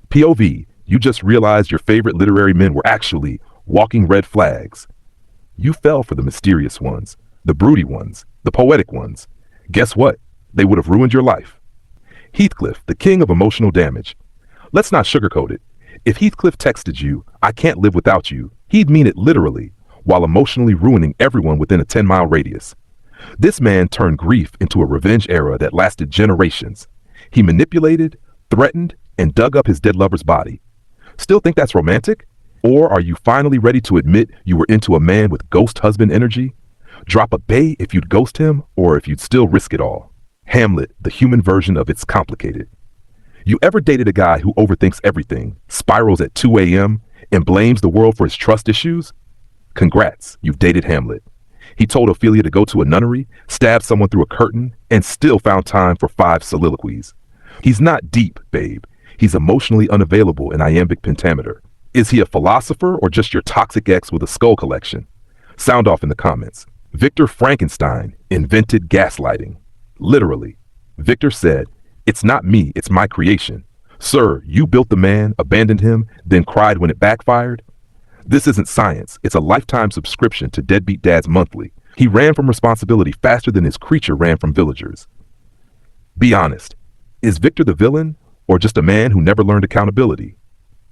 POV, you just realized your favorite literary men were actually walking red flags. You fell for the mysterious ones, the broody ones, the poetic ones. Guess what? They would have ruined your life. Heathcliff, the king of emotional damage. Let's not sugarcoat it. If Heathcliff texted you, "I can't live without you," he'd mean it literally, while emotionally ruining everyone within a 10-mile radius. This man turned grief into a revenge era that lasted generations. He manipulated, threatened, and dug up his dead lover's body. Still think that's romantic? Or are you finally ready to admit you were into a man with ghost husband energy? Drop a bay if you'd ghost him, or if you'd still risk it all. Hamlet, the human version of It's Complicated. You ever dated a guy who overthinks everything, spirals at 2 a.m., and blames the world for his trust issues? Congrats, you've dated Hamlet. He told Ophelia to go to a nunnery, stabbed someone through a curtain, and still found time for 5 soliloquies. He's not deep, babe. He's emotionally unavailable in iambic pentameter. Is he a philosopher or just your toxic ex with a skull collection? Sound off in the comments. Victor Frankenstein invented gaslighting. Literally. Victor said, "It's not me, it's my creation." Sir, you built the man, abandoned him, then cried when it backfired? This isn't science, it's a lifetime subscription to Deadbeat Dad's Monthly. He ran from responsibility faster than his creature ran from villagers. Be honest, is Victor the villain or just a man who never learned accountability?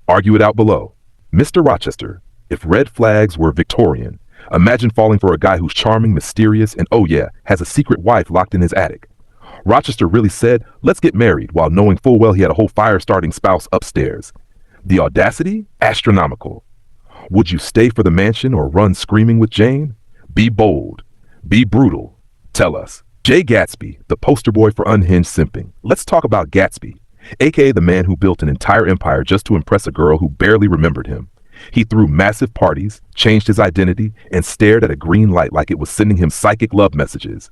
Argue it out below. Mr. Rochester, if red flags were Victorian, imagine falling for a guy who's charming, mysterious, and oh yeah, has a secret wife locked in his attic. Rochester really said, "Let's get married," while knowing full well he had a whole fire-starting spouse upstairs. The audacity? Astronomical. Would you stay for the mansion or run screaming with Jane? Be bold. Be brutal. Tell us. Jay Gatsby, the poster boy for unhinged simping. Let's talk about Gatsby, aka the man who built an entire empire just to impress a girl who barely remembered him. He threw massive parties, changed his identity, and stared at a green light like it was sending him psychic love messages.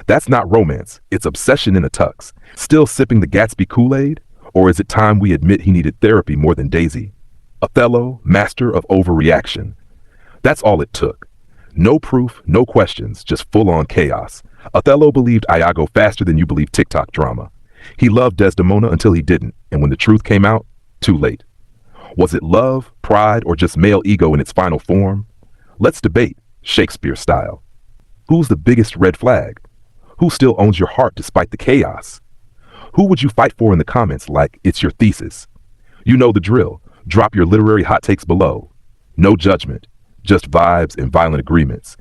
That's not romance, it's obsession in a tux. Still sipping the Gatsby Kool-Aid? Or is it time we admit he needed therapy more than Daisy? Othello, master of overreaction. That's all it took. No proof, no questions, just full-on chaos. Othello believed Iago faster than you believe TikTok drama. He loved Desdemona until he didn't, and when the truth came out, too late. Was it love, pride, or just male ego in its final form? Let's debate, Shakespeare style. Who's the biggest red flag? Who still owns your heart despite the chaos? Who would you fight for in the comments like it's your thesis? You know the drill. Drop your literary hot takes below. No judgment, just vibes and violent agreements.